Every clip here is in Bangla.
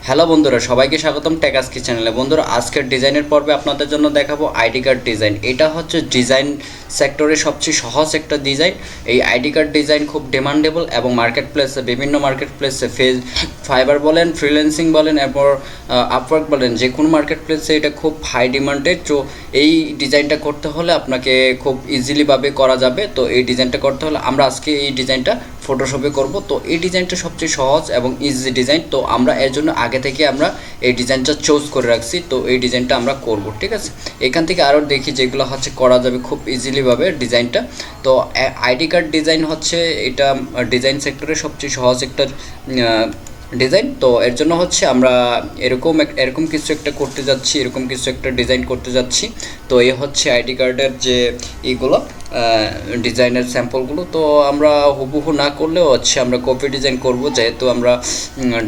হ্যালো বন্ধুরা, সবাইকে স্বাগতম টেকাসকি চ্যানেলে। বন্ধুরা, আজকের ডিজাইনের পর্বে আপনাদের জন্য দেখাবো আইডি কার্ড ডিজাইন। এটা হচ্ছে ডিজাইন সেক্টরের সবচেয়ে সহজ একটা ডিজাইন। এই আইডি কার্ড ডিজাইন খুব ডিমান্ডেবল এবং মার্কেট প্লেসে, বিভিন্ন মার্কেট প্লেসে ফাইবার বলেন, ফ্রিল্যান্সিং বলেন, এরপর আপওয়ার্ক বলেন, যে কোনো মার্কেট প্লেসে এটা খুব হাই ডিমান্ডেড। তো এই ডিজাইনটা করতে হলে আপনাকে খুব ইজিলিভাবে করা যাবে। তো এই ডিজাইনটা করতে হলে আমরা আজকে এই ডিজাইনটা ফটোশপে করব। তো এই ডিজাইনটা সবচেয়ে সহজ এবং ইজি ডিজাইন। তো আমরা এর জন্য আগে থেকে আমরা এই ডিজাইনটা চুজ করে রাখছি। তো এই ডিজাইনটা আমরা করব, ঠিক আছে। এখান থেকে আরও দেখি যেগুলো হচ্ছে করা যাবে খুব ইজিলিভাবে ডিজাইনটা। তো আইডি কার্ড ডিজাইন হচ্ছে এটা ডিজাইন সেক্টরে সবচেয়ে সহজ একটা ডিজাইন। তো এর জন্য হচ্ছে আমরা এরকম কিছু একটা করতে যাচ্ছি, এরকম কিছু একটা ডিজাইন করতে যাচ্ছি। তো এই হচ্ছে আইডি কার্ডের যে এইগুলো ডিজাইনের স্যাম্পলগুলো। তো আমরা হুবহু না করলেও হচ্ছে আমরা কপি ডিজাইন করব, যেহেতু আমরা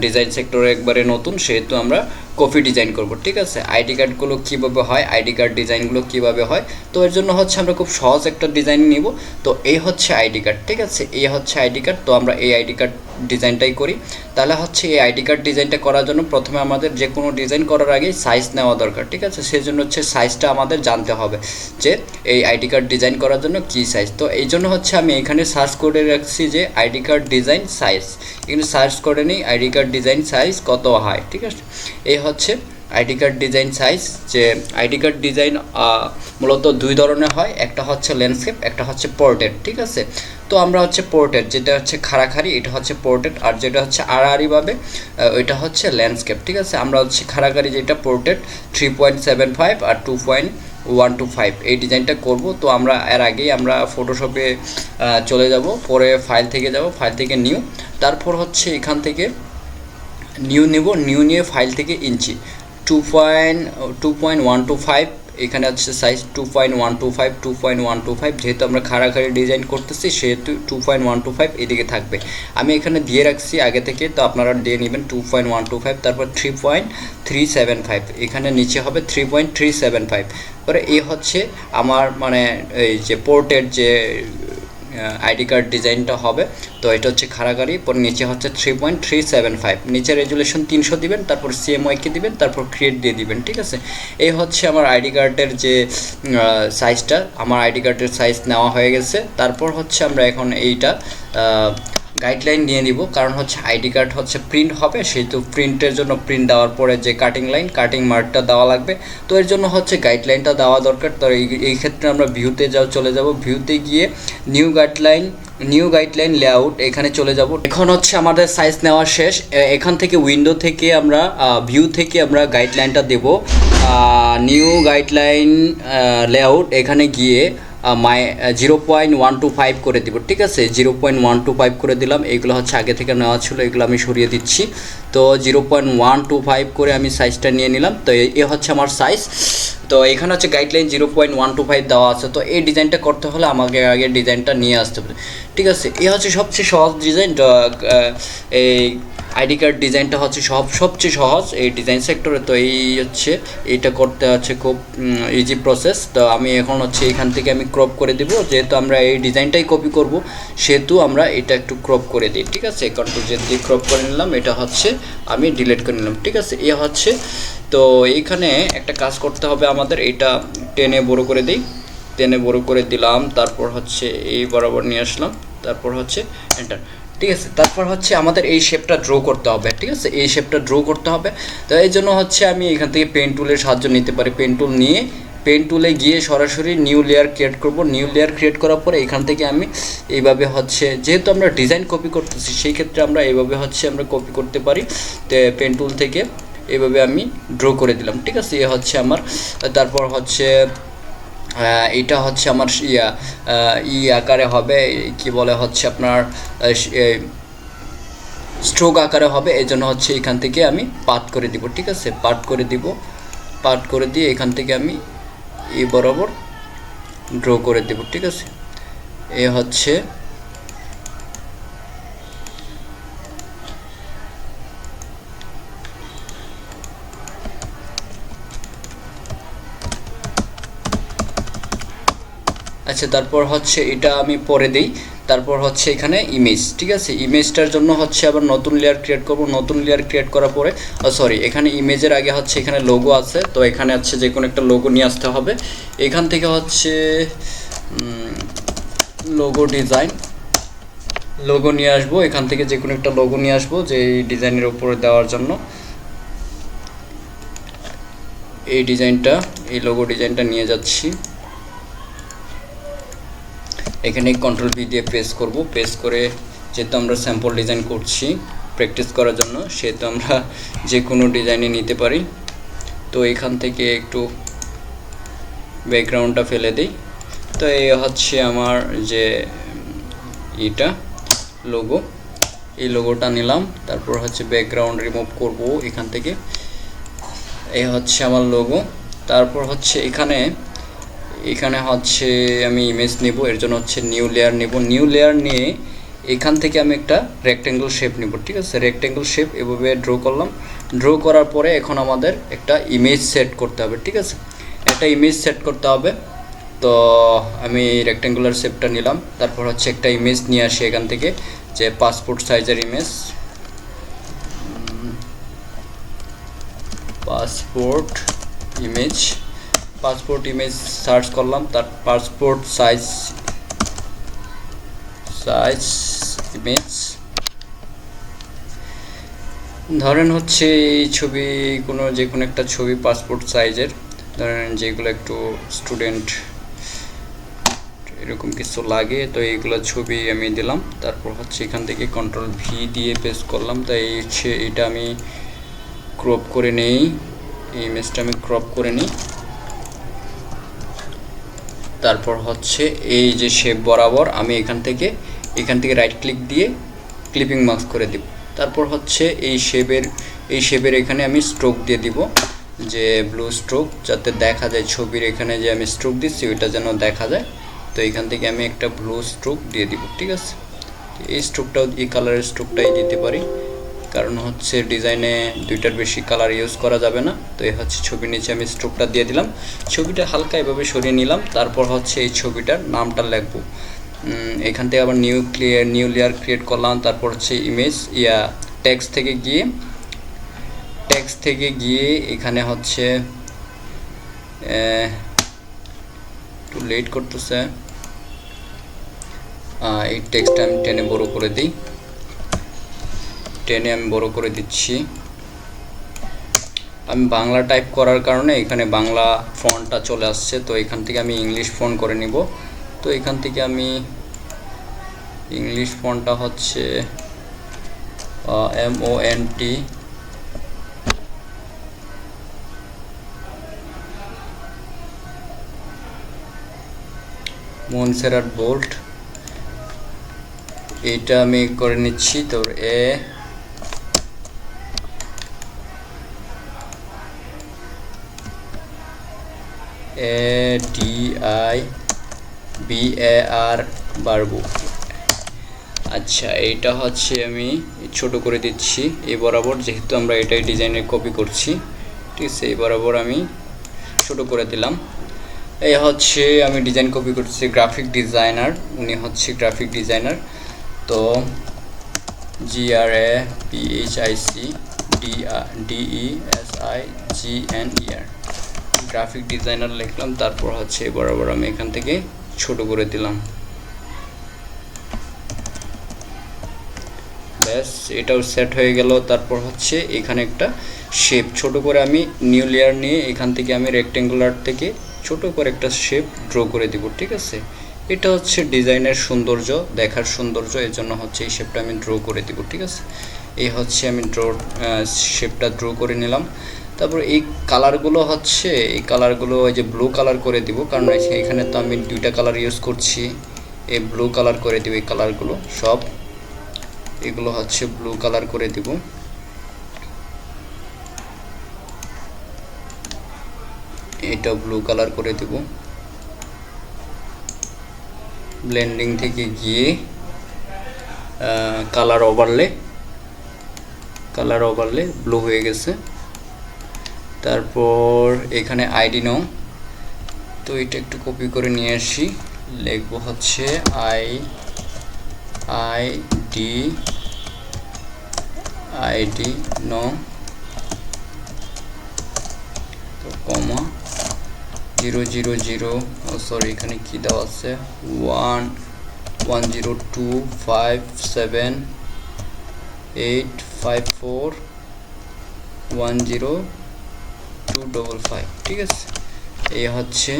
ডিজাইন সেক্টরে একবারে নতুন, সেহেতু আমরা কপি ডিজাইন করব, ঠিক আছে। আইডি কার্ডগুলো কীভাবে হয়, আইডি কার্ড ডিজাইনগুলো কীভাবে হয়, তো এর জন্য হচ্ছে আমরা খুব সহজ একটা ডিজাইন নিব। তো এই হচ্ছে আইডি কার্ড, ঠিক আছে। এই হচ্ছে আইডি কার্ড। তো আমরা এই আইডি কার্ড ডিজাইনটাই করি। তাহলে হচ্ছে এই আইডি কার্ড ডিজাইনটা করার জন্য প্রথমে আমাদের যে কোনো ডিজাইন করার আগে সাইজ নেওয়া দরকার, ঠিক আছে। সেই জন্য হচ্ছে সাইজটা আমাদের জানতে হবে যে এই আইডি কার্ড ডিজাইন করার জন্য কী সাইজ। তো এই জন্য হচ্ছে আমি এখানে সার্চ করে রাখছি যে আইডি কার্ড ডিজাইন সাইজ। এখানে সার্চ করে নিই আইডি কার্ড ডিজাইন সাইজ কত হয়, ঠিক আছে। এই হচ্ছে আইডি কার্ড ডিজাইন সাইজ। যে আইডি কার্ড ডিজাইন মূলত দুই ধরনের হয়, একটা হচ্ছে ল্যান্ডস্কেপ, একটা হচ্ছে পোর্ট্রেট, ঠিক আছে। তো আমরা হচ্ছে পোর্ট্রেট, যেটা হচ্ছে খাড়াখাড়ি, এটা হচ্ছে পোর্ট্রেট। আর যেটা হচ্ছে আড়াআড়িভাবে, ওইটা হচ্ছে ল্যান্ডস্কেপ, ঠিক আছে। আমরা হচ্ছে খাড়াখাড়ি যেটা পোর্ট্রেট 3.75 আর 2.125 এই ডিজাইনটা করব। তো আমরা এর আগেই আমরা ফটোশপে চলে যাব, পরে ফাইল থেকে যাব, ফাইল থেকে নিউ, তারপর হচ্ছে এখান থেকে নিউ নেব, নিউ নিয়ে ফাইল থেকে ইঞ্চি 2.125, এখানে হচ্ছে সাইজ 2.125, যেহেতু আমরা খাড়াখাড়ি ডিজাইন করতেছি সেহেতু 2.125 এদিকে থাকবে। আমি এখানে দিয়ে রাখছি আগে থেকে, তো আপনারা দিয়ে নেবেন 2.125, তারপর 3.375, এখানে নিচে হবে 3.375। পরে এই হচ্ছে আমার মানে এই যে পোর্টের যে আইডি কার্ড ডিজাইনটা হবে। তো এটা হচ্ছে খাড়াখাড়ি, পর নিচে হচ্ছে 3.375, নিচে রেজুলেশন 300 দিবেন, তারপর সিএমওয়াইকে দিবেন, তারপর ক্রিয়েট দিয়ে দিবেন, ঠিক আছে। এই হচ্ছে আমার আইডি কার্ডের যে সাইজটা, আমার আইডি কার্ডের সাইজ নেওয়া হয়ে গেছে। তারপর হচ্ছে আমরা এখন এইটা গাইডলাইন নিয়ে নিব, কারণ হচ্ছে আইডি কার্ড হচ্ছে প্রিন্ট হবে, সেহেতু প্রিন্টের জন্য প্রিন্ট দেওয়ার পরে যে কাটিং লাইন, কাটিং মার্কটা দেওয়া লাগবে। তো এর জন্য হচ্ছে গাইডলাইনটা দেওয়া দরকার। তো এই ক্ষেত্রে আমরা ভিউতে চলে যাব, ভিউতে গিয়ে নিউ গাইডলাইন লেআউট, এখানে চলে যাব। এখন হচ্ছে আমাদের সাইজ নেওয়া শেষ। এখান থেকে উইন্ডো থেকে আমরা ভিউ থেকে আমরা গাইডলাইনটা দেব, নিউ গাইডলাইন লেআউট, এখানে গিয়ে 0.125 করে দিব, ঠিক আছে। 0.125 করে দিলাম। এইগুলো হচ্ছে আগে থেকে নেওয়া ছিল, এগুলো আমি সরিয়ে দিচ্ছি। তো 0.125 করে আমি সাইজটা নিয়ে নিলাম। তো এ হচ্ছে আমার সাইজ। তো এখানে হচ্ছে গাইডলাইন 0.125 দেওয়া আছে। তো এই ডিজাইনটা করতে হলে আমাকে আগে ডিজাইনটা নিয়ে আসতে হবে, ঠিক আছে। এ হচ্ছে সবচেয়ে সহজ ডিজাইন। এই আইডি কার্ড ডিজাইনটা হচ্ছে সবচেয়ে সহজ এই ডিজাইন সেক্টরে। তো এই হচ্ছে এইটা করতে হচ্ছে খুব ইজি প্রসেস। তো আমি এখন হচ্ছে এখান থেকে আমি ক্রপ করে দেব, যেহেতু আমরা এই ডিজাইনটাই কপি করব সেহেতু আমরা এটা একটু ক্রপ করে দিই, ঠিক আছে। কন্ট্রোল জেড দিয়ে ক্রপ করে নিলাম, এটা হচ্ছে আমি ডিলিট করে নিলাম, ঠিক আছে। এ হচ্ছে, তো এইখানে একটা কাজ করতে হবে আমাদের, এটা টেনে বড় করে দিই, টেনে বড় করে দিলাম, তারপর হচ্ছে এই বরাবর নিয়ে আসলাম, তারপর হচ্ছে এন্টার, ঠিক আছে। তারপর হচ্ছে আমাদের এই শেপটা ড্র করতে হবে, ঠিক আছে। এই শেপটা ড্র করতে হবে। তো এই জন্য হচ্ছে আমি এখান থেকে পেন টুলের সাহায্য নিতে পারি। পেন টুল নিয়ে পেন টুলে গিয়ে সরাসরি নিউ লেয়ার ক্রিয়েট করব। নিউ লেয়ার ক্রিয়েট করার পরে এখান থেকে আমি এইভাবে হচ্ছে, যেহেতু আমরা ডিজাইন কপি করতেছি সেই ক্ষেত্রে আমরা এইভাবে হচ্ছে আমরা কপি করতে পারি। তো পেন টুল থেকে এইভাবে আমি ড্র করে দিলাম, ঠিক আছে। এ হচ্ছে আমার, তারপর হচ্ছে এটা হচ্ছে আমার আকারে হবে, কি বলে হচ্ছে আপনার স্ট্রোক আকারে হবে। এই জন্য হচ্ছে এখান থেকে আমি পাত করে দিব, ঠিক আছে। পাত করে দিব, পাত করে দিয়ে এখান থেকে আমি এই বরাবর ড্র করে দেব, ঠিক আছে। এ হচ্ছে আচ্ছা, তারপর হচ্ছে এটা আমি পরে দিই। তারপর হচ্ছে এখানে ইমেজ, ঠিক আছে। ইমেজটার জন্য হচ্ছে আবার নতুন লেয়ার ক্রিয়েট করব। নতুন লেয়ার ক্রিয়েট করার পরে সরি, এখানে ইমেজের আগে হচ্ছে এখানে লোগো আছে, তো এখানে হচ্ছে যে কোনো একটা লোগো নিয়ে আসতে হবে। এখান থেকে হচ্ছে লোগো ডিজাইন, লোগো নিয়ে আসবো। এখান থেকে যে কোনো একটা লোগো নিয়ে আসবো যে এই ডিজাইনের উপরে দেওয়ার জন্য। এই ডিজাইনটা, এই লোগো ডিজাইনটা নিয়ে যাচ্ছি। এখানে কন্ট্রোল ভি দিয়ে পেস্ট করব। পেস্ট করে যেহেতু আমরা স্যাম্পল ডিজাইন করছি প্র্যাকটিস করার জন্য, সেহেতু আমরা যে কোনো ডিজাইনে নিতে পারি। তো এখান থেকে একটু ব্যাকগ্রাউন্ডটা ফেলে দিই। তো এই হচ্ছে আমার যে এটা লোগো, এই লোগোটা নিলাম। তারপর হচ্ছে ব্যাকগ্রাউন্ড রিমুভ করব এখান থেকে। এই হচ্ছে আমার লোগো। তারপর হচ্ছে এখানে হচ্ছে আমি ইমেজ নেব, এর জন্য হচ্ছে নিউ লেয়ার নেব। নিউ লেয়ার নিয়ে এখান থেকে আমি একটা রেক্ট্যাঙ্গেল শেপ নেব, ঠিক আছে। রেক্ট্যাঙ্গেল শেপ এভাবে ড্র করলাম। ড্র করার পরে এখন আমাদের একটা ইমেজ সেট করতে হবে, ঠিক আছে। একটা ইমেজ সেট করতে হবে। তো আমি রেক্ট্যাঙ্গুলার শেপটা নিলাম। তারপর হচ্ছে একটা ইমেজ নিয়ে আসি এখান থেকে, যে পাসপোর্ট সাইজের ইমেজ, পাসপোর্ট ইমেজ সার্চ করলাম। তার পাসপোর্ট সাইজ ইমেজ, ধরেন হচ্ছে এই ছবি, যে কোনো একটা ছবি পাসপোর্ট সাইজের, ধরেন যেগুলো একটু স্টুডেন্ট এরকম কিছু লাগে, তো এইগুলো ছবি আমি দিলাম। তারপর হচ্ছে এখান থেকে কন্ট্রোল ভি দিয়ে পেস্ট করলাম। তাই এটা আমি ক্রপ করে নেই, এই ইমেজটা আমি ক্রপ করে নিই। তারপর হচ্ছে এই যে শেপ বরাবর আমি এখান থেকে রাইট ক্লিক দিয়ে ক্লিপিং মাস্ক করে দিব। তারপর হচ্ছে এই শেপের এখানে আমি স্ট্রোক দিয়ে দিব, যে ব্লু স্ট্রোক, যাতে দেখা যায় ছবির এখানে যে আমি স্ট্রোক দিচ্ছি ওইটা যেন দেখা যায়। তো এখান থেকে আমি একটা ব্লু স্ট্রোক দিয়ে দিব, ঠিক আছে। এই স্ট্রোকটাও, এই কালারের স্ট্রোকটাই দিতে পারি, কারণ হচ্ছে ডিজাইনে দুইটার বেশি কালার ইউজ করা যাবে না। তো এই হচ্ছে ছবির নিচে আমি স্ট্রোকটা দিয়ে দিলাম। ছবিটা হালকা এভাবে সরিয়ে নিলাম। তারপর হচ্ছে এই ছবিটার নামটা লিখব। এখান থেকে আবার নিউ লেয়ার ক্রিয়েট করলাম। তারপর হচ্ছে ইমেজ টেক্সট থেকে গিয়ে এখানে হচ্ছে একটু লেট করতেছে, এই টেক্সটটা আমি টেনে বড় করে দিই। আমি বড় করে দিচ্ছি। আমি বাংলা টাইপ করার কারণে এখানে বাংলা ফন্টটা চলে আসছে, তো এখান থেকে আমি ইংলিশ ফন্ট করে নিব। তো এখান থেকে আমি ইংলিশ ফন্টটা হচ্ছে MONT, মনসেরাট বোল্ট, এইটা আমি করে নিচ্ছি। তো ADIBAR বাড়বো। আচ্ছা, এইটা হচ্ছে আমি ছোট করে দিচ্ছি এই বরাবর, যেহেতু আমরা এটাই ডিজাইনের কপি করছি, ঠিক আছে। এই বরাবর আমি ছোট করে দিলাম। এই হচ্ছে আমি ডিজাইন কপি করছি, গ্রাফিক ডিজাইনার, উনি হচ্ছে গ্রাফিক ডিজাইনার। তো GRAPHICDESIGNER, গ্রাফিক ডিজাইনার লিখলাম। তারপর হচ্ছে বরাবর আমি এখান থেকে ছোট করে দিলাম। ব্যাস, এটাও সেট হয়ে গেল। তারপর হচ্ছে এখানে একটা শেপ ছোট করে আমি নিউ লেয়ার নিয়ে এখান থেকে আমি রেক্টেঙ্গুলার থেকে ছোট করে একটা শেপ ড্র করে দিব, ঠিক আছে। এটা হচ্ছে ডিজাইনের সৌন্দর্য, দেখার সৌন্দর্য, এর জন্য হচ্ছে এই শেপটা আমি ড্র করে দিব, ঠিক আছে। এই হচ্ছে আমি শেপটা ড্র করে নিলাম। তারপর এই কালারগুলো হচ্ছে, এই কালারগুলো ওই যে ব্লু কালার করে দিব, কারণ এখানে তো আমি দুইটা কালার ইউজ করছি। এই ব্লু কালার করে দিব, এই কালারগুলো সব, এগুলো হচ্ছে ব্লু কালার করে দিব। এটা ব্লু কালার করে দিব। ব্লেন্ডিং থেকে গিয়ে কালার ওভারলে ব্লু হয়ে গেছে। তারপর এখানে আইডি নো, তো এটা একটু কপি করে নিয়ে আসি, লিখবো হচ্ছে আইডি আইডি নো তো কমা 000 সরি এখানে কি দেওয়া আছে 1025785410255 ঠিক আছে। এই হচ্ছে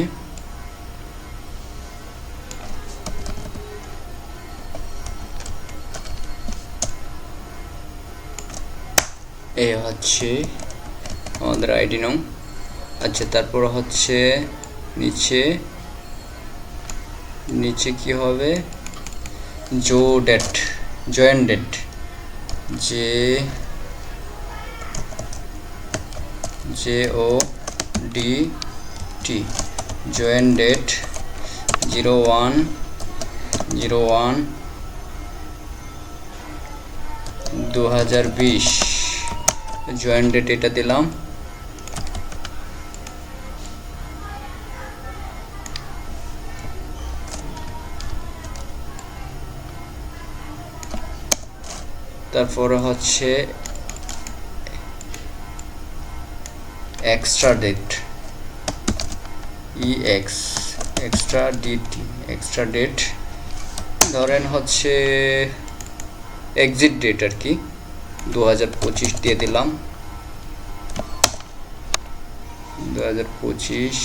আমাদের আইডি নং। আচ্ছা তারপর হচ্ছে নিচে কি হবে join date JODT join date 01/01/2020 join date এটা দিলাম। তারপরে হচ্ছে এক্সট্রা ডেট এক্সট্রা ডেট ধরেন হচ্ছে এক্সিট ডেট আর কি 2025 দিয়ে দিলাম 2025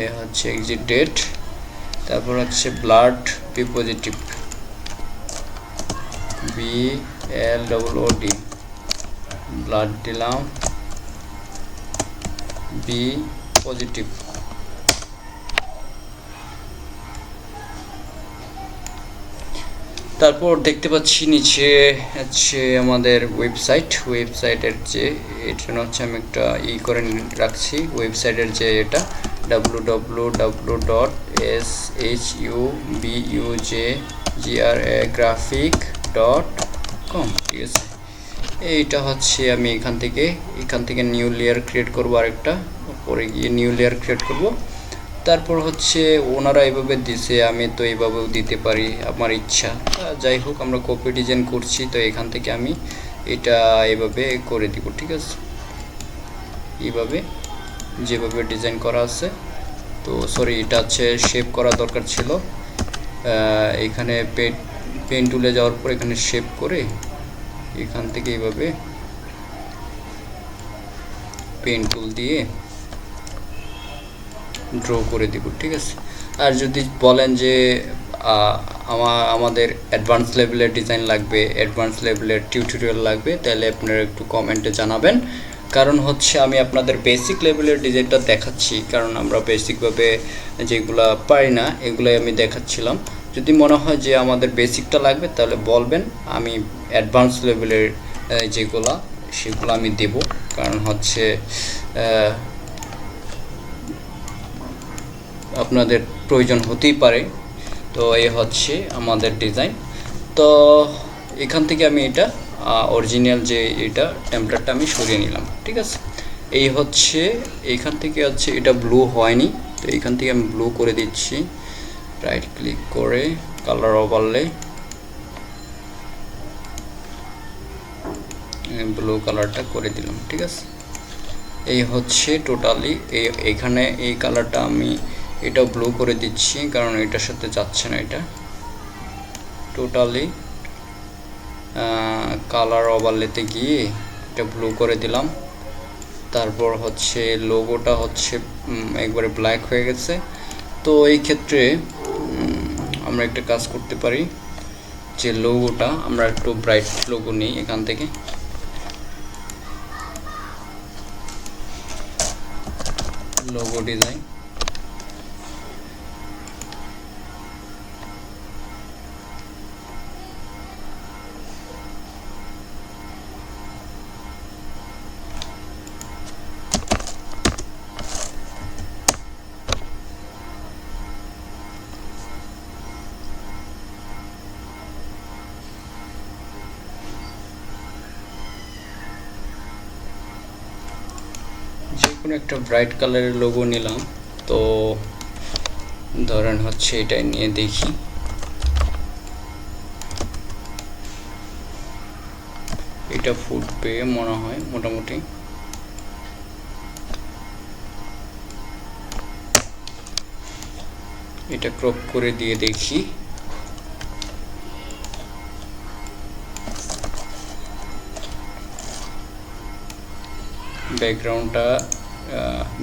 এ হচ্ছে এক্সিট ডেট। তারপর হচ্ছে blood B positive BLOOD blood দিলাম বি পজিটিভ। তারপর দেখতে পাচ্ছি নিচে হচ্ছে আমাদের ওয়েবসাইটের যে এটা হচ্ছে আমি একটা করে রাখছি ওয়েবসাইটের যে এটা www.shubujgraphic.com ঠিক আছে। এইটা হচ্ছে আমি এখান থেকে নিউ লেয়ার ক্রিয়েট করব আরেকটা পরে গিয়ে নিউ লেয়ার ক্রিয়েট করব। তারপর হচ্ছে ওনারা এইভাবে দিছে আমি তো এইভাবেও দিতে পারি আমার ইচ্ছা। যাই হোক আমরা কপি ডিজাইন করছি তো এখান থেকে আমি এটা এইভাবে করে দিব ঠিক আছে। এইভাবে যেভাবে ডিজাইন করা আছে তো সরি এটা হচ্ছে শেপ করা দরকার ছিল। এখানে পেন টুলে যাওয়ার পর এখানে শেপ করে এখান থেকে এইভাবে পেন টুল দিয়ে ড্র করে দিব ঠিক আছে। আর যদি বলেন যে আমাদের অ্যাডভান্স লেভেলের ডিজাইন লাগবে অ্যাডভান্স লেভেলের টিউটোরিয়াল লাগবে তাহলে আপনারা একটু কমেন্টে জানাবেন। কারণ হচ্ছে আমি আপনাদের বেসিক লেভেলের ডিজাইনটা দেখাচ্ছি কারণ আমরা বেসিকভাবে যেগুলো পারি না এগুলোই আমি দেখাচ্ছিলাম। যদি মনে হয় যে আমাদের বেসিকটা লাগবে তাহলে বলবেন আমি অ্যাডভান্স লেভেলের সেগুলো আমি দেব। কারণ হচ্ছে আপনাদের প্রয়োজন হতেই পারে। তো এই হচ্ছে আমাদের ডিজাইন। তো এখান থেকে আমি এটা অরিজিনাল যে এটা টেমপ্লেটটা আমি সরিয়ে নিলাম ঠিক আছে। এই হচ্ছে এইখান থেকে হচ্ছে এটা ব্লু হয়নি তো এইখান থেকে আমি ব্লু করে দিচ্ছি রাইট ক্লিক করে কালার ওভারলে ব্লু কালারটা করে দিলাম ঠিক আছে। এই হচ্ছে টোটালি এখানে এই কালারটা আমি এটা ব্লু করে দিচ্ছি কারণ এটার সাথে যাচ্ছে না এটা টোটালি কালার ওভারলেতে গিয়ে এটা ব্লু করে দিলাম। তারপর হচ্ছে লোগোটা হচ্ছে একবারে ব্ল্যাক হয়ে গেছে। তো এই ক্ষেত্রে আমরা একটা কাজ করতে পারি যে লোগোটা আমরা একটু ব্রাইট লোগো নিই এখান থেকে লোগো ডিজাইন যে কোনো একটা ব্রাইট কালারের লোগো নিলাম। তো ধরেন হচ্ছে এটাই নিয়ে দেখি। এটা ফুটবে মনে হয় মোটামুটি। এটা ক্রপ করে দিয়ে দেখি। ব্যাকগ্রাউন্ডটা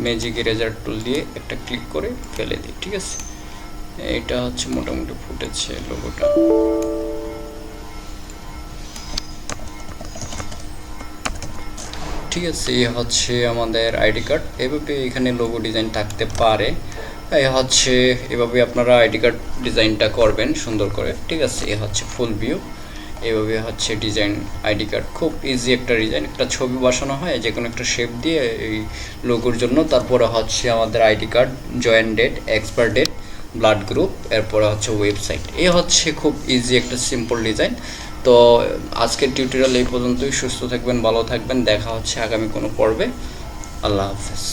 ম্যাজিক ইরেজার টুল দিয়ে একটা ক্লিক করে ফেলে দিই, ঠিক আছে। এটা হচ্ছে মোটামুটি ফুটেছে লোগোটা। ঠিক আছে, এই হচ্ছে আমাদের আইডি কার্ড। এভাবে এখানে লোগো ডিজাইন থাকতে পারে। এই হচ্ছে এভাবে আপনারা আইডি কার্ড ডিজাইনটা করবেন সুন্দর করে, ঠিক আছে। এ হচ্ছে ফুল ভিউ, এভাবে হচ্ছে ডিজাইন আইডি কার্ড। খুব ইজি একটা ডিজাইন, একটা ছবি বসানো হয় যে কোনো একটা শেপ দিয়ে এই লোগোর জন্য। তারপরে হচ্ছে আমাদের ID card, join date, expire date, blood group, এরপরে হচ্ছে ওয়েবসাইট। এই হচ্ছে খুব ইজি একটা সিম্পল ডিজাইন। তো আজকের টিউটোরিয়াল এই পর্যন্তই। সুস্থ থাকবেন, ভালো থাকবেন, দেখা হচ্ছে আগামী কোনো পর্বে। আল্লাহ হাফেজ।